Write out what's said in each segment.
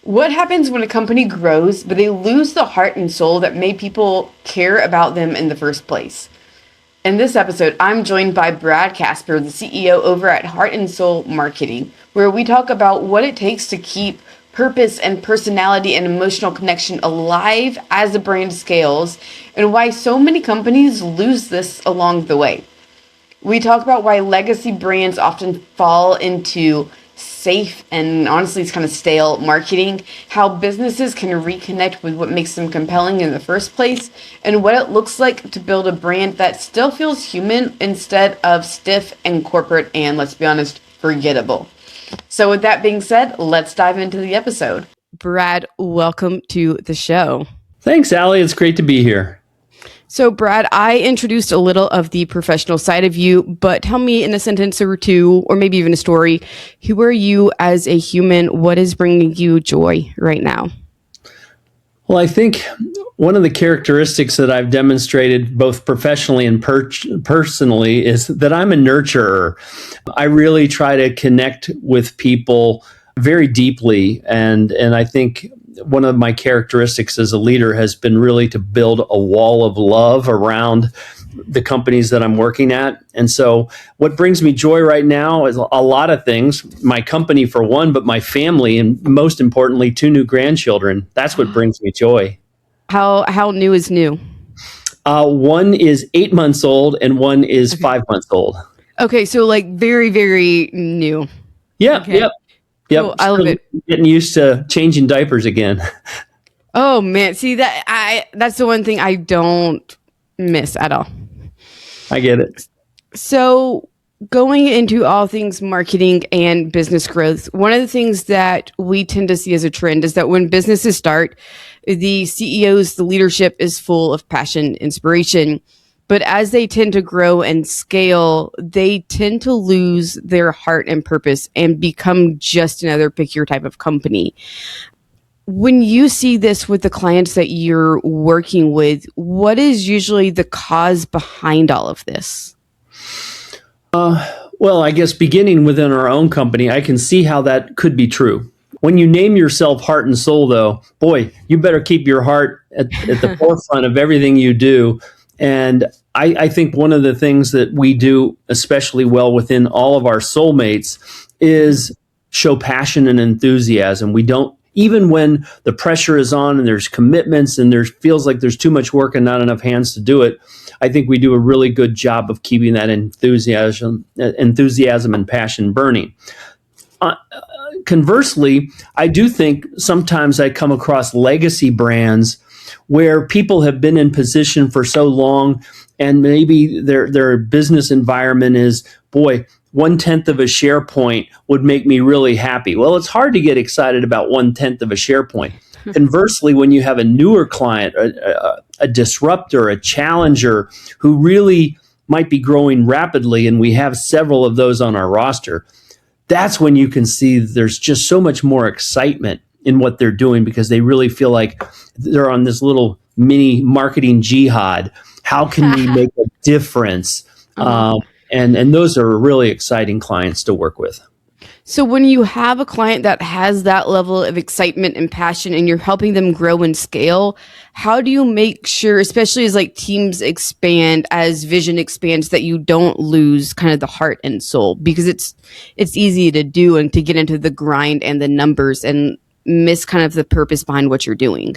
What happens when a company grows, but they lose the heart and soul that made people care about them in the first place? In this episode, I'm joined by Brad Casper, the CEO over at Heart and Soul Marketing, where we talk about what it takes to keep purpose and personality and emotional connection alive as the brand scales, and why so many companies lose this along the way. We talk about why legacy brands often fall into safe and honestly it's kind of stale marketing, how businesses can reconnect with what makes them compelling in the first place, and what it looks like to build a brand that still feels human instead of stiff and corporate and, let's be honest, forgettable. So with that being said, let's dive into the episode. Brad, welcome to the show. Thanks, Allie. It's great to be here. So, Brad, I introduced a little of the professional side of you, but tell me in a sentence or two, or maybe even a story, who are you as a human? What is bringing you joy right now? Well, I think one of the characteristics that I've demonstrated both professionally and personally is that I'm a nurturer. I really try to connect with people very deeply, and I think one of my characteristics as a leader has been really to build a wall of love around the companies that I'm working at. And so what brings me joy right now is a lot of things. My company for one, but my family, and most importantly, 2 new grandchildren. That's what brings me joy. How new is new? One is 8 months old and one is 5 months old. Okay, so like very, very new. Yeah, okay. Yep. Yep. Cool. I love it. Getting used to changing diapers again. Oh man, see that's the one thing I don't miss at all. I get it. So going into all things marketing and business growth, one of the things that we tend to see as a trend is that when businesses start, the CEOs, the leadership is full of passion, inspiration. But as they tend to grow and scale, they tend to lose their heart and purpose and become just another pick your type of company. When you see this with the clients that you're working with, what is usually the cause behind all of this? Well, I guess beginning within our own company, I can see how that could be true. When you name yourself Heart and Soul, though, boy, you better keep your heart at the forefront of everything you do. And I think one of the things that we do especially well within all of our soulmates is show passion and enthusiasm. We don't, even when the pressure is on and there's commitments and there feels like there's too much work and not enough hands to do it, I think we do a really good job of keeping that enthusiasm and passion burning. Conversely, I do think sometimes I come across legacy brands where people have been in position for so long and maybe their business environment is, boy, 1/10 of a share point would make me really happy. Well, it's hard to get excited about 1/10 of a share point. Conversely, when you have a newer client, a disruptor, a challenger who really might be growing rapidly, and we have several of those on our roster, that's when you can see there's just so much more excitement in what they're doing because they really feel like they're on this little mini marketing jihad. How can we make a difference? And those are really exciting clients to work with. So when you have a client that has that level of excitement and passion and you're helping them grow and scale, how do you make sure, especially as like teams expand, as vision expands, that you don't lose kind of the heart and soul? Because it's easy to do and to get into the grind and the numbers and miss kind of the purpose behind what you're doing.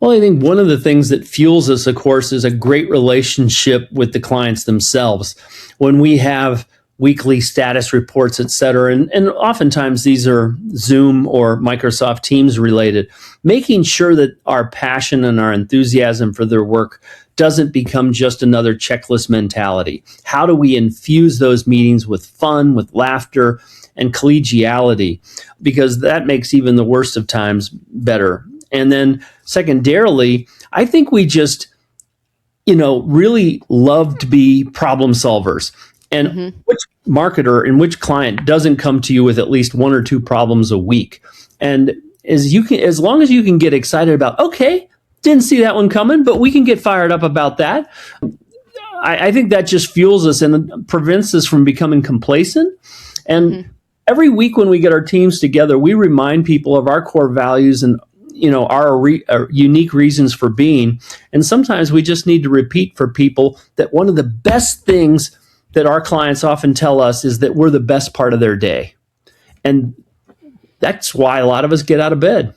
Well, I think one of the things that fuels us, of course, is a great relationship with the clients themselves. When we have weekly status reports, et cetera, and oftentimes these are Zoom or Microsoft Teams related, making sure that our passion and our enthusiasm for their work doesn't become just another checklist mentality. How do we infuse those meetings with fun, with laughter, and collegiality? Because that makes even the worst of times better. And then secondarily, I think we just, really love to be problem solvers. And which marketer and which client doesn't come to you with at least 1 or 2 problems a week? And as long as you can get excited about, okay, didn't see that one coming, but we can get fired up about that. I think that just fuels us and prevents us from becoming complacent. And every week when we get our teams together, we remind people of our core values and our unique reasons for being. And sometimes we just need to repeat for people that one of the best things that our clients often tell us is that we're the best part of their day. And that's why a lot of us get out of bed.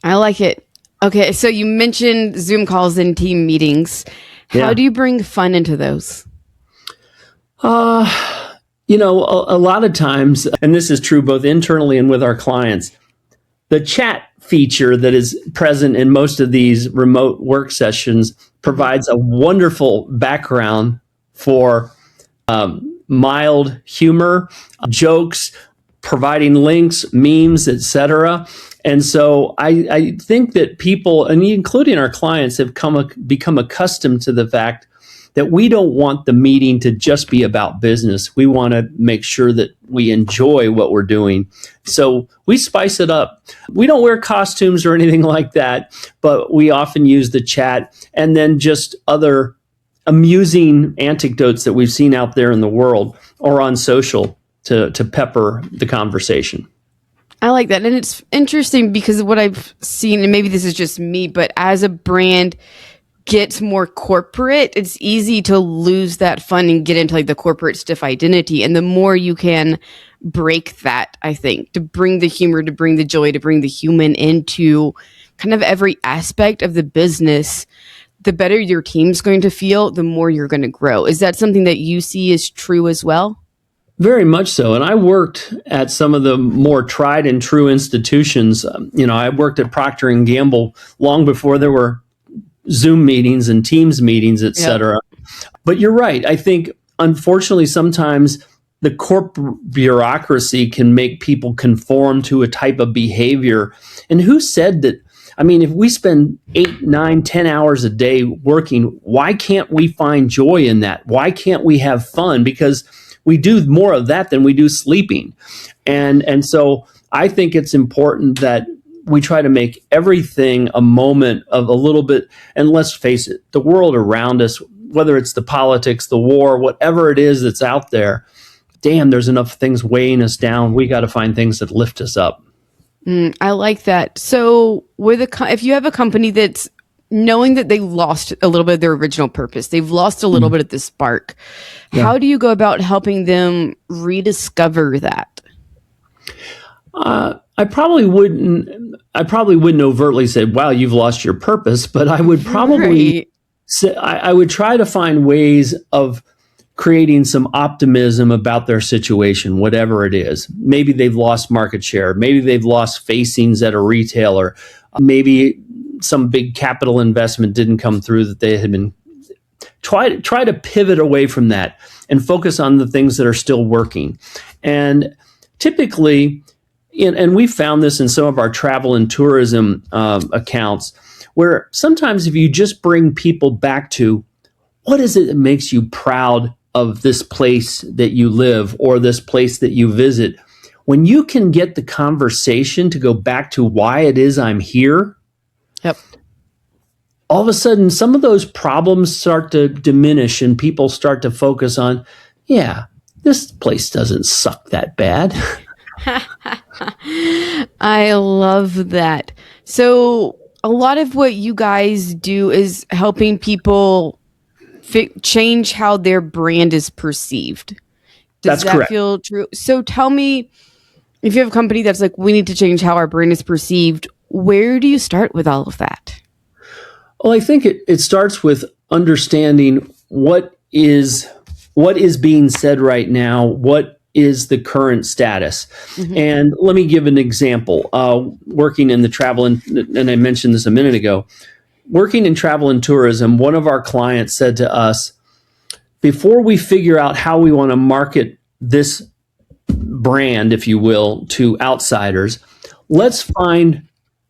I like it. Okay, so you mentioned Zoom calls and team meetings. How do you bring fun into those? A lot of times, and this is true both internally and with our clients, the chat feature that is present in most of these remote work sessions provides a wonderful background for mild humor, jokes, providing links, memes, etc. And so I think that people, and including our clients, have become accustomed to the fact that we don't want the meeting to just be about business. We want to make sure that we enjoy what we're doing. So we spice it up. We don't wear costumes or anything like that, but we often use the chat and then just other amusing anecdotes that we've seen out there in the world or on social to pepper the conversation. I like that. And it's interesting because what I've seen, and maybe this is just me, but as a brand gets more corporate, it's easy to lose that fun and get into like the corporate stiff identity. And the more you can break that, I think, to bring the humor, to bring the joy, to bring the human into kind of every aspect of the business, the better your team's going to feel, the more you're going to grow. Is that something that you see is true as well? Very much so. And I worked at some of the more tried and true institutions. I worked at Procter & Gamble long before there were Zoom meetings and Teams meetings, et cetera. But you're right. I think, unfortunately, sometimes the corporate bureaucracy can make people conform to a type of behavior. And who said that? I mean, if we spend 8, 9, 10 hours a day working, why can't we find joy in that? Why can't we have fun? Because we do more of that than we do sleeping. And so I think it's important that we try to make everything a moment of a little bit, and let's face it, the world around us, whether it's the politics, the war, whatever it is that's out there, damn, there's enough things weighing us down. We got to find things that lift us up. I like that. So if you have a company that's knowing that they lost a little bit of their original purpose, they've lost a little bit of the spark, how do you go about helping them rediscover that? I probably wouldn't overtly say, wow, you've lost your purpose, but I would probably say, I would try to find ways of creating some optimism about their situation, whatever it is. Maybe they've lost market share. Maybe they've lost facings at a retailer. Maybe some big capital investment didn't come through that they had been. Try to pivot away from that and focus on the things that are still working. And typically, and we found this in some of our travel and tourism accounts, where sometimes if you just bring people back to what is it that makes you proud of this place that you live or this place that you visit, when you can get the conversation to go back to why it is I'm here, all of a sudden some of those problems start to diminish and people start to focus on, this place doesn't suck that bad. I love that. So a lot of what you guys do is helping people change how their brand is perceived. Does That's that correct. feel true? So tell me, if you have a company that's like, we need to change how our brand is perceived, where do you start with all of that? Well, I think it starts with understanding what is being said right now, what is the current status. And let me give an example. Working in the travel, and I mentioned this a minute ago, working in travel and tourism, one of our clients said to us, before we figure out how we want to market this brand, if you will, to outsiders, let's find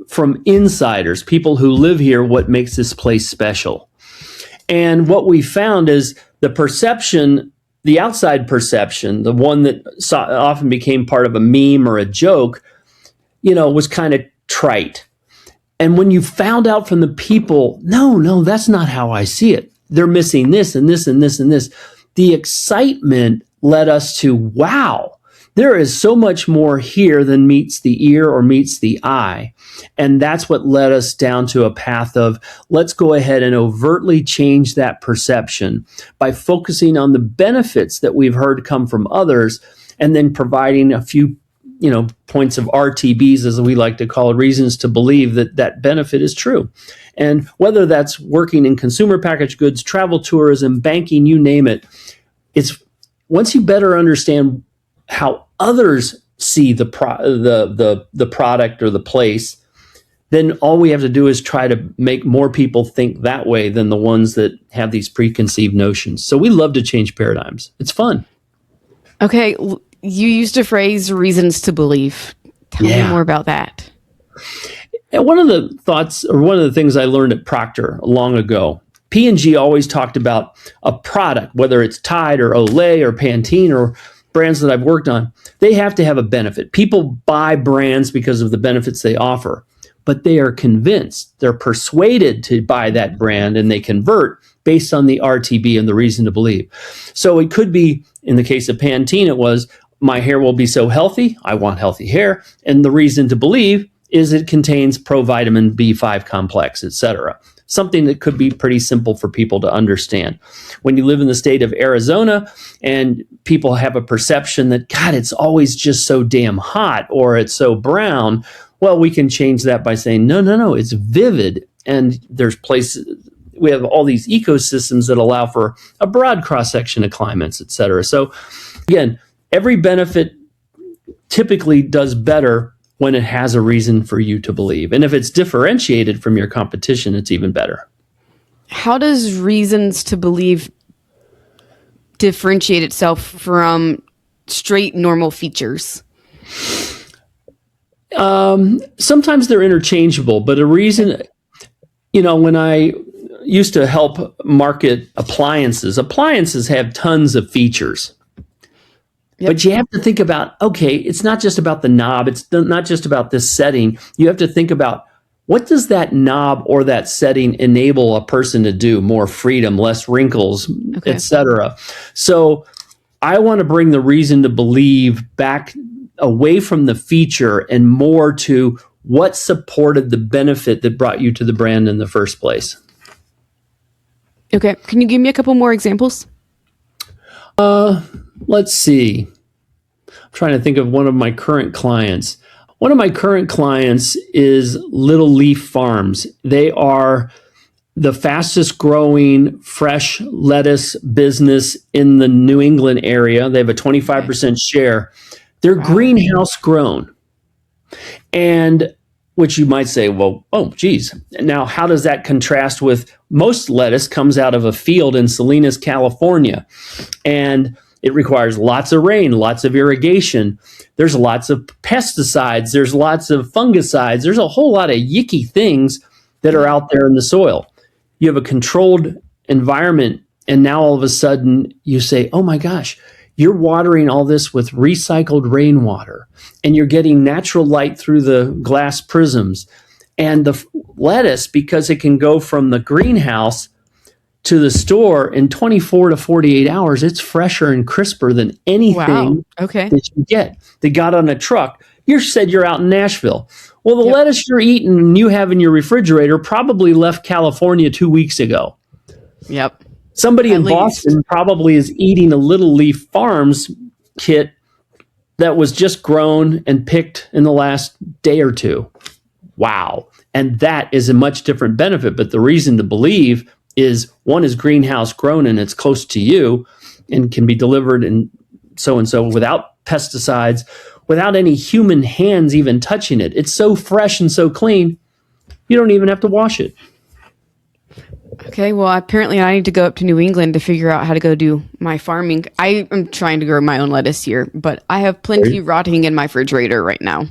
from insiders, people who live here, what makes this place special. And what we found is the perception, the outside perception, the one that often became part of a meme or a joke, was kind of trite. And when you found out from the people, no, that's not how I see it. They're missing this and this and this and this. The excitement led us to, wow, There is so much more here than meets the ear or meets the eye. And that's what led us down to a path of let's go ahead and overtly change that perception by focusing on the benefits that we've heard come from others, and then providing a few points of RTBs, as we like to call it, reasons to believe that that benefit is true. And whether that's working in consumer packaged goods, travel, tourism, banking, you name it, it's once you better understand how others see the product or the place, then all we have to do is try to make more people think that way than the ones that have these preconceived notions. So we love to change paradigms. It's fun. Okay, you used a phrase, reasons to believe. Tell me more about that. And one of the thoughts, or one of the things I learned at Procter long ago, P&G always talked about a product, whether it's Tide or Olay or Pantene or brands that I've worked on, they have to have a benefit. People buy brands because of the benefits they offer, but they are convinced, they're persuaded to buy that brand, and they convert based on the RTB and the reason to believe. So it could be, in the case of Pantene, it was, my hair will be so healthy, I want healthy hair, and the reason to believe is it contains provitamin B5 complex, etc. Something that could be pretty simple for people to understand. When you live in the state of Arizona and people have a perception that, God, it's always just so damn hot or it's so brown, well, we can change that by saying, no, it's vivid. And there's places, we have all these ecosystems that allow for a broad cross-section of climates, et cetera. So again, every benefit typically does better when it has a reason for you to believe. And if it's differentiated from your competition, it's even better. How does reasons to believe differentiate itself from straight normal features? Sometimes they're interchangeable, but a reason, when I used to help market appliances have tons of features. Yep. But you have to think about, okay, it's not just about the knob. It's not just about this setting. You have to think about, what does that knob or that setting enable a person to do? More freedom, less wrinkles, etc. So I want to bring the reason to believe back away from the feature and more to what supported the benefit that brought you to the brand in the first place. Okay. Can you give me a couple more examples? Let's see. I'm trying to think of one of my current clients. One of my current clients is Little Leaf Farms. They are the fastest growing fresh lettuce business in the New England area. They have a 25% share. They're greenhouse grown. And which you might say, well, oh, geez. Now, how does that contrast with most lettuce comes out of a field in Salinas, California? And it requires lots of rain, lots of irrigation. There's lots of pesticides. There's lots of fungicides. There's a whole lot of yicky things that are out there in the soil. You have a controlled environment, and now all of a sudden you say, oh my gosh, you're watering all this with recycled rainwater, and you're getting natural light through the glass prisms. And the lettuce, because it can go from the greenhouse to the store in 24 to 48 hours, it's fresher and crisper than anything that you get. They got on a truck. You said you're out in Nashville. Well, the lettuce you're eating and you have in your refrigerator probably left California 2 weeks ago. Yep. Somebody in Boston probably is eating a Little Leaf Farms kit that was just grown and picked in the last day or two. Wow. And that is a much different benefit. But the reason to believe is, one is greenhouse grown and it's close to you and can be delivered and so without pesticides, without any human hands even touching it. It's so fresh and so clean, you don't even have to wash it. Okay, well, apparently I need to go up to New England to figure out how to go do my farming. I am trying to grow my own lettuce here, but I have plenty rotting in my refrigerator right now.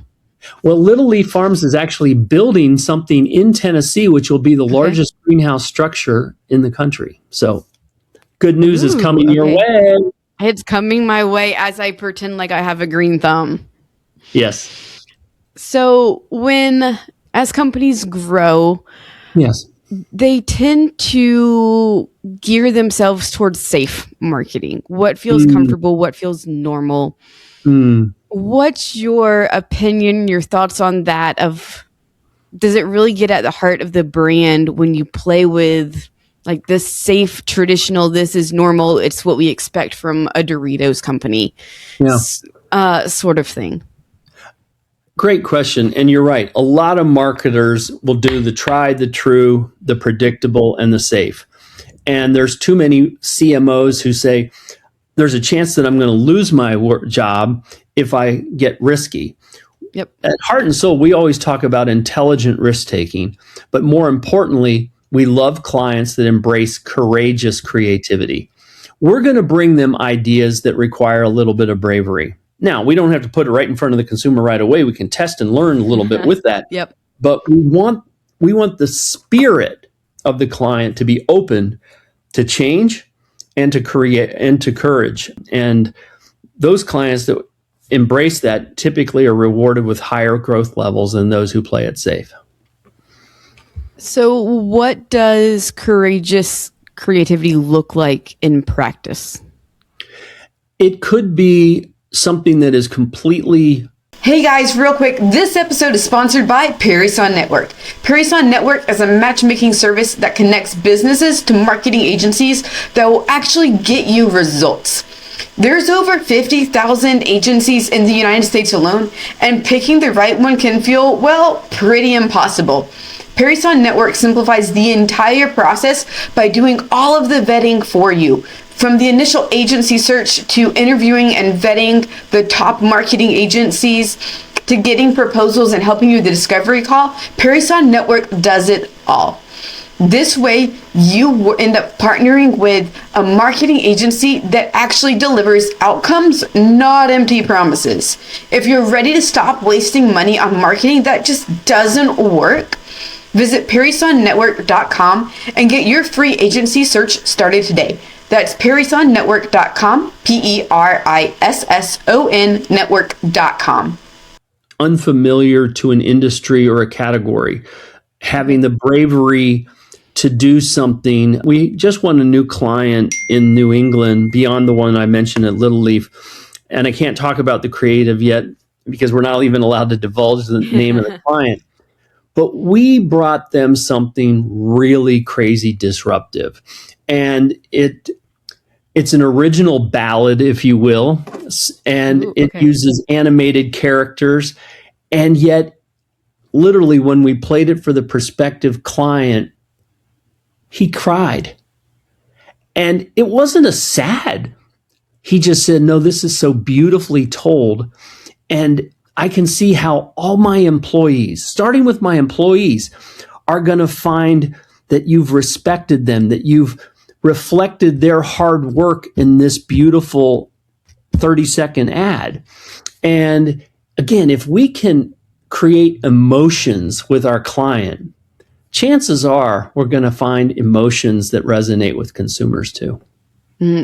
Well, Little Leaf Farms is actually building something in Tennessee, which will be the largest greenhouse structure in the country. So good news is coming your way. It's coming my way as I pretend like I have a green thumb. Yes. So as companies grow, yes, they tend to gear themselves towards safe marketing. What feels comfortable, what feels normal. Mm. What's your opinion, your thoughts on that? Does it really get at the heart of the brand when you play with like this safe, traditional, this is normal, it's what we expect from a Doritos company, Yeah. sort of thing? Great question. And you're right. A lot of marketers will do the tried, the true, the predictable, and the safe. And there's too many CMOs who say, there's a chance that I'm going to lose my job if I get risky. Yep. At Heart and Soul, we always talk about intelligent risk taking, but more importantly, we love clients that embrace courageous creativity. We're going to bring them ideas that require a little bit of bravery. Now, we don't have to put it right in front of the consumer right away. We can test and learn a little bit with that. Yep. But we want the spirit of the client to be open to change and to create and to courage. And those clients that embrace that typically are rewarded with higher growth levels than those who play it safe. So what does courageous creativity look like in practice? It could be something that is completely... Hey guys, real quick, this episode is sponsored by Parison Network. Parison Network is a matchmaking service that connects businesses to marketing agencies that will actually get you results. There's over 50,000 agencies in the United States alone, and picking the right one can feel, well, pretty impossible. Parison Network simplifies the entire process by doing all of the vetting for you. From the initial agency search to interviewing and vetting the top marketing agencies to getting proposals and helping you with the discovery call, Parison Network does it all. This way, you end up partnering with a marketing agency that actually delivers outcomes, not empty promises. If you're ready to stop wasting money on marketing that just doesn't work, visit ParisonNetwork.com and get your free agency search started today. That's ParisonNetwork.com, PERISSON network.com. Unfamiliar to an industry or a category, having the bravery to do something. We just won a new client in New England beyond the one I mentioned at Little Leaf. And I can't talk about the creative yet because we're not even allowed to divulge the name of the client. But we brought them something really crazy disruptive. And it's an original ballad, if you will, and it uses animated characters. And yet, literally, when we played it for the prospective client, he cried. And it wasn't a sad. He just said, no, this is so beautifully told. And I can see how all my employees, starting with my employees, are going to find that you've respected them, that you've reflected their hard work in this beautiful 30-second ad. And again, if we can create emotions with our client, chances are we're going to find emotions that resonate with consumers too.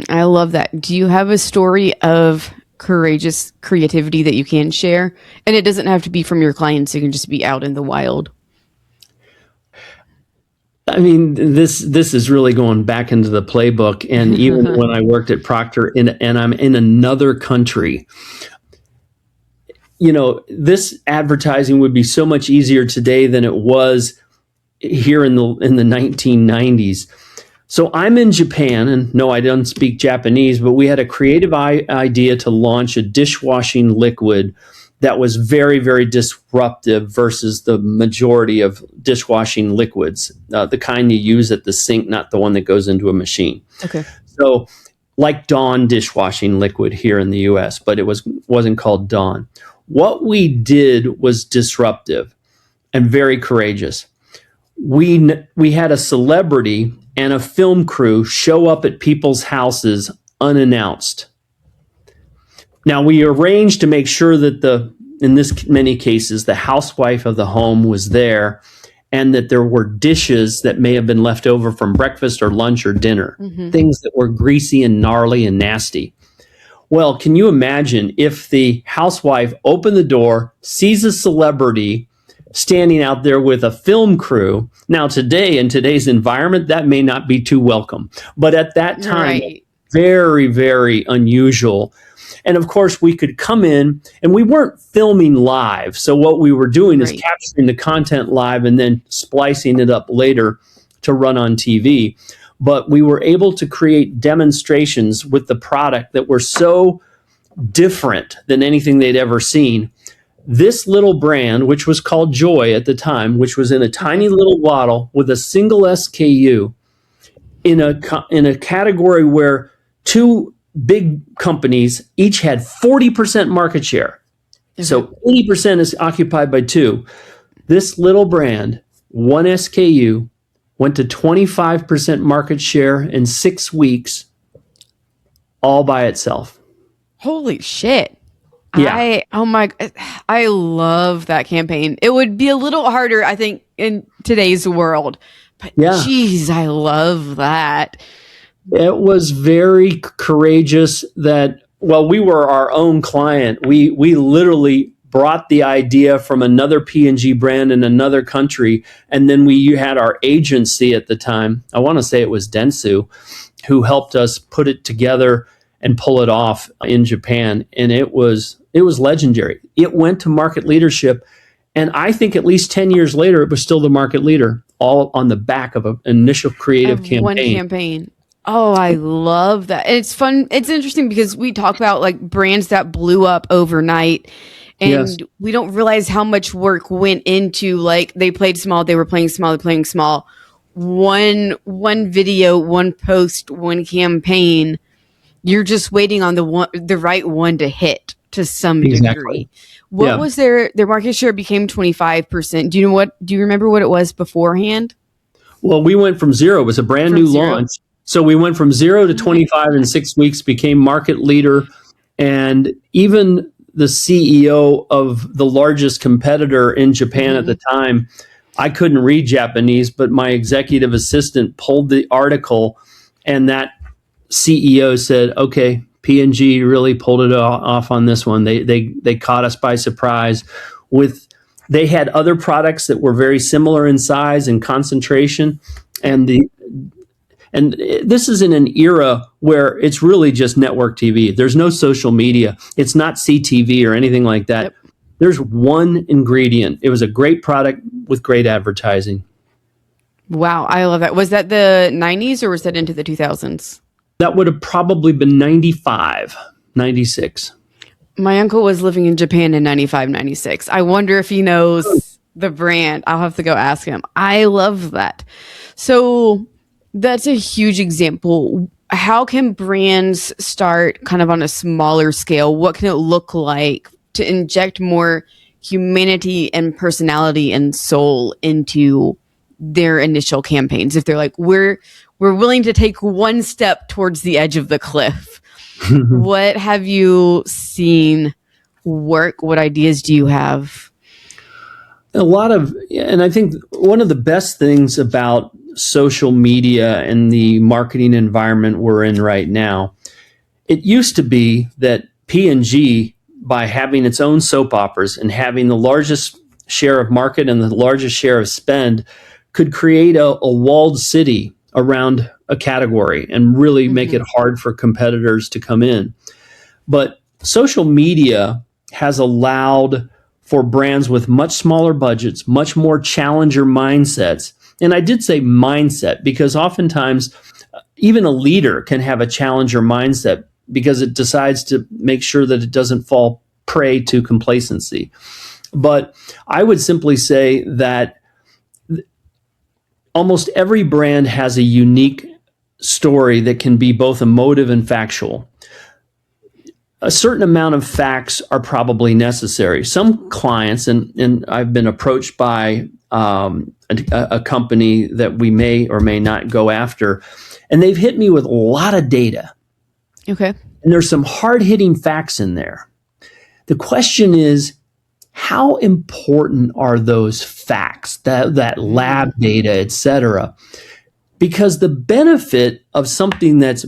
I love that. Do you have a story of courageous creativity that you can share? And it doesn't have to be from your clients. It can just be out in the wild. I mean, this is really going back into the playbook. And even when I worked at Procter and I'm in another country, you know, this advertising would be so much easier today than it was here in the 1990s. So I'm in Japan, and no, I don't speak Japanese, but we had a creative idea to launch a dishwashing liquid that was very, very disruptive versus the majority of dishwashing liquids, the kind you use at the sink, not the one that goes into a machine. Okay. So like Dawn dishwashing liquid here in the US, but it wasn't called Dawn. What we did was disruptive and very courageous. We had a celebrity and a film crew show up at people's houses unannounced. Now, we arranged to make sure that in many cases, the housewife of the home was there and that there were dishes that may have been left over from breakfast or lunch or dinner, things that were greasy and gnarly and nasty. Well, can you imagine if the housewife opened the door, sees a celebrity standing out there with a film crew? Now, today, in today's environment, that may not be too welcome. But at that time, Right. very, very unusual. And of course, we could come in and we weren't filming live. So what we were doing is Right. capturing the content live and then splicing it up later to run on TV. But we were able to create demonstrations with the product that were so different than anything they'd ever seen. This little brand, which was called Joy at the time, which was in a tiny little bottle with a single SKU in a category where two big companies each had 40% market share. So 80% is occupied by two. This little brand, one SKU, went to 25% market share in 6 weeks, all by itself. Holy shit. Yeah. I love that campaign. It would be a little harder, I think, in today's world. But Yeah. geez, I love that. It was very courageous that, well, we were our own client. We literally brought the idea from another P&G brand in another country. And then you had our agency at the time, I want to say it was Dentsu, who helped us put it together and pull it off in Japan. And it was legendary. It went to market leadership. And I think at least 10 years later, it was still the market leader, all on the back of an initial creative campaign. One campaign. Oh, I love that. And it's fun. It's interesting because we talk about like brands that blew up overnight. And Yes. we don't realize how much work went into, like, they played small, they were playing small, they're playing small. One video, one post, one campaign. You're just waiting on the right one to hit to some degree. What was their market share became 25%. Do you remember what it was beforehand? Well, we went from zero. It was a brand new launch. So we went from 0 to 25 in 6 weeks, became market leader. And even the CEO of the largest competitor in Japan at the time, I couldn't read Japanese, but my executive assistant pulled the article, and that CEO said, okay, P&G really pulled it off on this one. They caught us by surprise. They had other products that were very similar in size and concentration, and this is in an era where it's really just network TV. There's no social media. It's not CTV or anything like that. Yep. There's one ingredient. It was a great product with great advertising. Wow, I love that. Was that the 90s or was that into the 2000s? That would have probably been 95, 96. My uncle was living in Japan in 95, 96. I wonder if he knows the brand. I'll have to go ask him. I love that. So that's a huge example. How can brands start kind of on a smaller scale? What can it look like to inject more humanity and personality and soul into their initial campaigns? If they're like, we're willing to take one step towards the edge of the cliff. What have you seen work? What ideas do you have? And I think one of the best things about social media and the marketing environment we're in right now, it used to be that P&G, by having its own soap operas and having the largest share of market and the largest share of spend, could create a walled city around a category and really make it hard for competitors to come in. But social media has allowed for brands with much smaller budgets, much more challenger mindsets. And I did say mindset because oftentimes even a leader can have a challenger mindset because it decides to make sure that it doesn't fall prey to complacency. But I would simply say that almost every brand has a unique story that can be both emotive and factual. A certain amount of facts are probably necessary. Some clients, and I've been approached by a company that we may or may not go after, and they've hit me with a lot of data. Okay. And there's some hard-hitting facts in there. The question is, how important are those facts, that lab data, et cetera? Because the benefit of something that's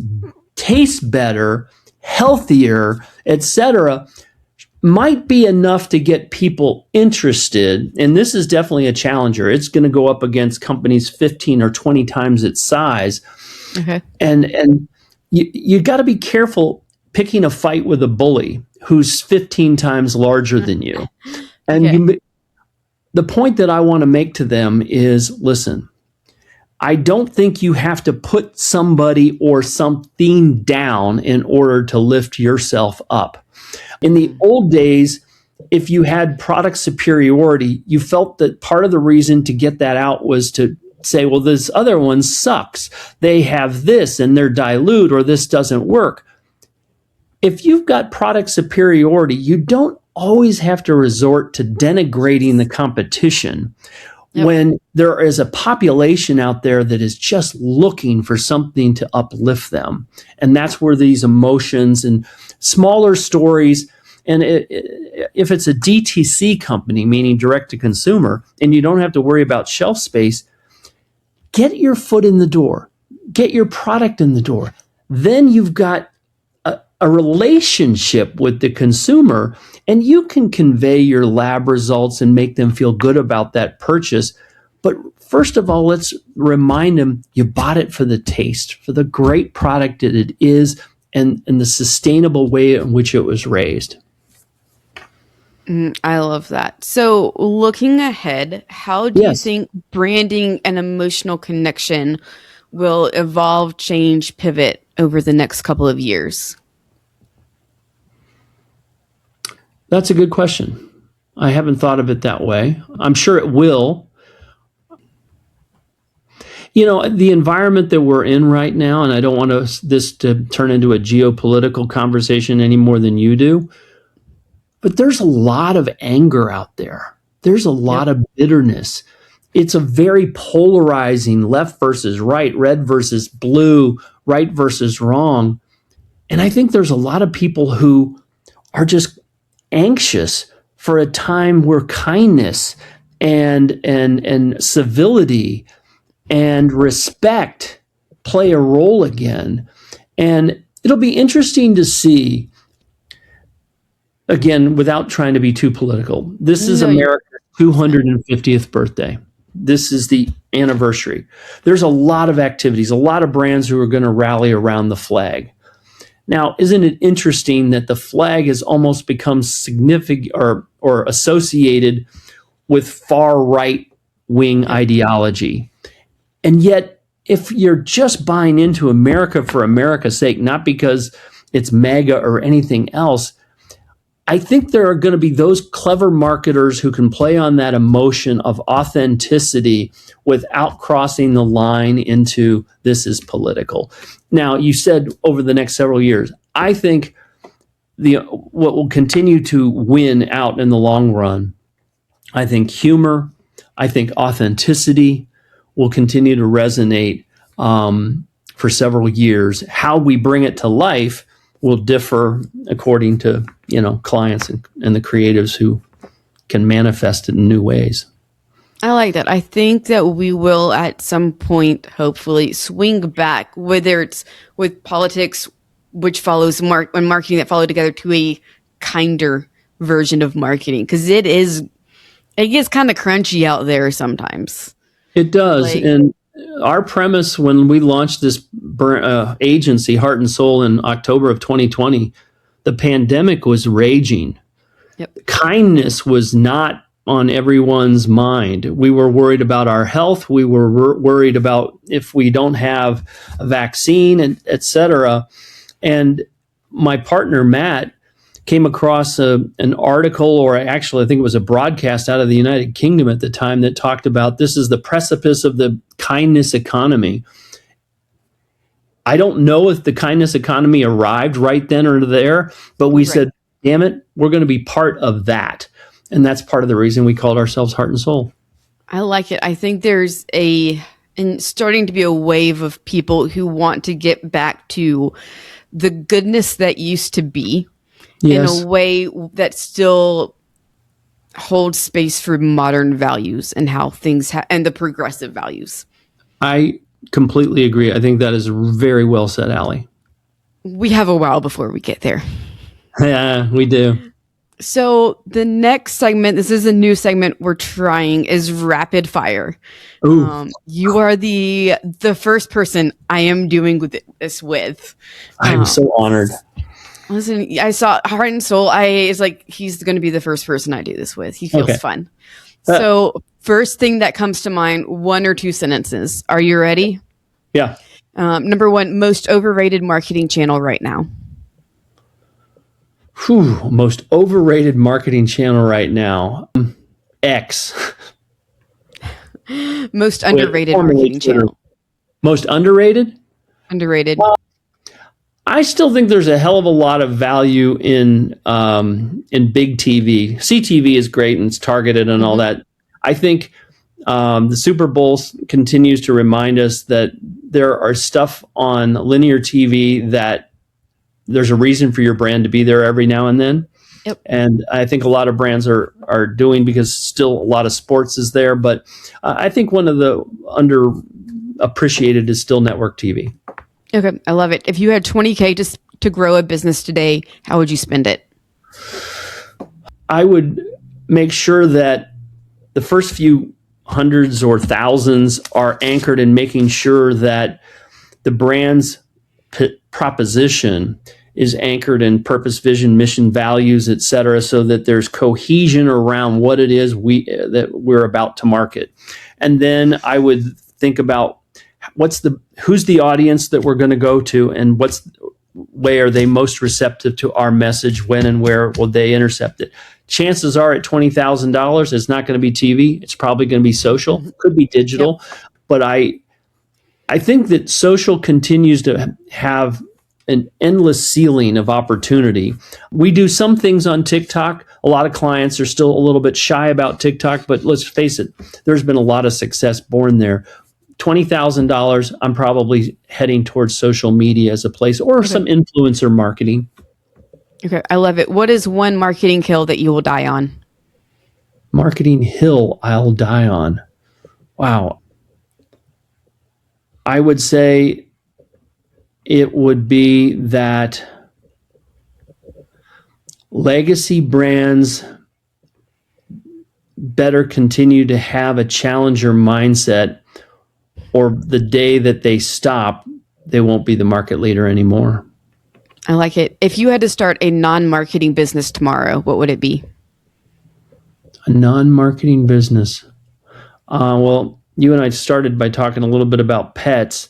tastes better, healthier, et cetera, might be enough to get people interested. And this is definitely a challenger. It's going to go up against companies 15 or 20 times its size. Okay. And you got to be careful picking a fight with a bully who's 15 times larger than you. And Okay. the point that I want to make to them is, listen, I don't think you have to put somebody or something down in order to lift yourself up. In the old days, if you had product superiority, you felt that part of the reason to get that out was to say, well, this other one sucks. They have this and they're dilute, or this doesn't work. If you've got product superiority, you don't always have to resort to denigrating the competition. Yep. When there is a population out there that is just looking for something to uplift them. And that's where these emotions and smaller stories, and if it's a DTC company, meaning direct to consumer, and you don't have to worry about shelf space, get your foot in the door, get your product in the door. Then you've got a relationship with the consumer, and you can convey your lab results and make them feel good about that purchase. But first of all, let's remind them you bought it for the taste, for the great product that it is, and the sustainable way in which it was raised. I love that. So, looking ahead, how do you Yes. think branding and emotional connection will evolve, change, pivot over the next couple of years? That's a good question. I haven't thought of it that way. I'm sure it will. You know, the environment that we're in right now, and I don't want this to turn into a geopolitical conversation any more than you do, but there's a lot of anger out there. There's a lot of bitterness. It's a very polarizing left versus right, red versus blue, right versus wrong. And I think there's a lot of people who are just anxious for a time where kindness and civility and respect play a role again. And it'll be interesting to see, again, without trying to be too political, this is No, you're America's 250th birthday. This is the anniversary. There's a lot of activities, a lot of brands who are going to rally around the flag. Now, isn't it interesting that the flag has almost become significant or associated with far right wing ideology? And yet, if you're just buying into America for America's sake, not because it's MAGA or anything else, I think there are going to be those clever marketers who can play on that emotion of authenticity without crossing the line into this is political. Now, you said over the next several years, I think what will continue to win out in the long run, I think humor, I think authenticity will continue to resonate for several years. How we bring it to life will differ according to clients and the creatives who can manifest it in new ways. I like that. I think that we will at some point, hopefully, swing back, whether it's with politics, which follows and marketing that follow together, to a kinder version of marketing, because it gets kind of crunchy out there sometimes. It does. Like, And our premise when we launched this agency, Heart and Soul, in October of 2020, the pandemic was raging. yep. Kindness was not on everyone's mind. We were worried about our health. We were worried about if we don't have a vaccine, et cetera. And my partner, Matt, came across an article, or actually I think it was a broadcast out of the United Kingdom at the time, that talked about this is the precipice of the kindness economy. I don't know if the kindness economy arrived right then or there, but we said, damn it, we're going to be part of that. And that's part of the reason we called ourselves Heart and Soul. I like it. I think there's starting to be a wave of people who want to get back to the goodness that used to be, Yes. in a way that still holds space for modern values and how things and the progressive values. I completely agree. I think that is very well said, Allie. We have a while before we get there. Yeah, we do. So the next segment, this is a new segment we're trying, is rapid fire. Ooh, You are the first person I am doing this with. I'm so honored. Listen, I saw Heart and Soul. It's like he's going to be the first person I do this with. He feels Okay. fun. So first thing that comes to mind, 1 or 2 sentences. Are you ready? Yeah. Number 1, most overrated marketing channel right now. Whew, most overrated marketing channel right now. X. Most underrated Formerly marketing Twitter. channel. Most underrated? Underrated. I still think there's a hell of a lot of value in big TV. CTV is great and it's targeted and all that. I think the Super Bowl continues to remind us that there are stuff on linear TV that there's a reason for your brand to be there every now and then. Yep. And I think a lot of brands are doing, because still a lot of sports is there. But I think one of the underappreciated is still network TV. Okay, I love it. If you had $20K to grow a business today, how would you spend it? I would make sure that the first few hundreds or thousands are anchored in making sure that the brand's proposition is anchored in purpose, vision, mission, values, et cetera, so that there's cohesion around what it is that we're about to market. And then I would think about who's the audience that we're going to go to, and way are they most receptive to our message, when and where will they intercept it. Chances are at $20,000, it's not going to be TV. It's probably going to be social. Could be digital. Yep. But I think that social continues to have an endless ceiling of opportunity. We do some things on TikTok. A lot of clients are still a little bit shy about TikTok, but let's face it, there's been a lot of success born there. $20,000, I'm probably heading towards social media as a place, or some influencer marketing. Okay, I love it. What is one marketing hill that you will die on? Marketing hill I'll die on. Wow. I would say it would be that legacy brands better continue to have a challenger mindset, or the day that they stop, they won't be the market leader anymore. I like it. If you had to start a non-marketing business tomorrow, what would it be? A non-marketing business. Well, you and I started by talking a little bit about pets.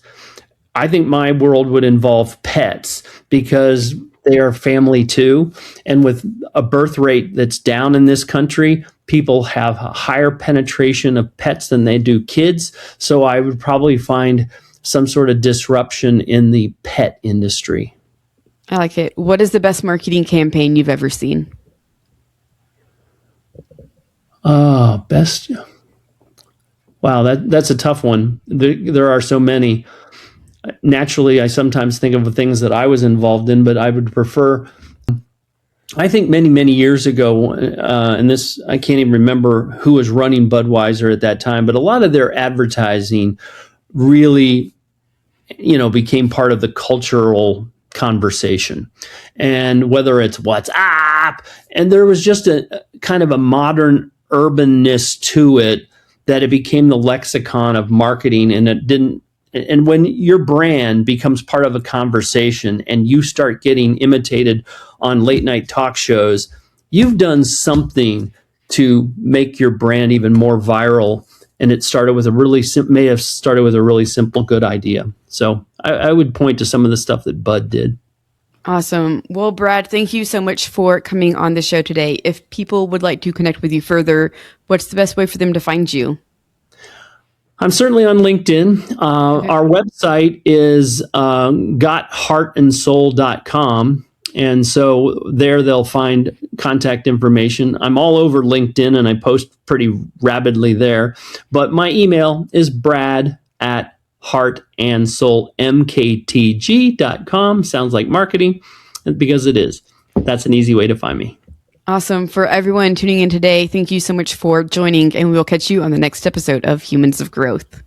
I think my world would involve pets, because they are family too. And with a birth rate that's down in this country, people have a higher penetration of pets than they do kids. So I would probably find some sort of disruption in the pet industry. I like it. What is the best marketing campaign you've ever seen? Best. Wow, that's a tough one. There are so many. Naturally, I sometimes think of the things that I was involved in, but I would prefer, I think many years ago, and this, I can't even remember who was running Budweiser at that time, but a lot of their advertising really, became part of the cultural conversation. And whether it's WhatsApp, and there was just a kind of a modern urbanness to it, that it became the lexicon of marketing, and it didn't. And when your brand becomes part of a conversation and you start getting imitated on late night talk shows, you've done something to make your brand even more viral. And it started with may have started with a really simple, good idea. So I would point to some of the stuff that Bud did. Awesome. Well, Brad, thank you so much for coming on the show today. If people would like to connect with you further, what's the best way for them to find you? I'm certainly on LinkedIn. Our website is gotheartandsoul.com. And so there they'll find contact information. I'm all over LinkedIn and I post pretty rapidly there. But my email is brad@heartandsoulmktg.com. Sounds like marketing, because it is. That's an easy way to find me. Awesome. For everyone tuning in today, thank you so much for joining, and we'll catch you on the next episode of Humans of Growth.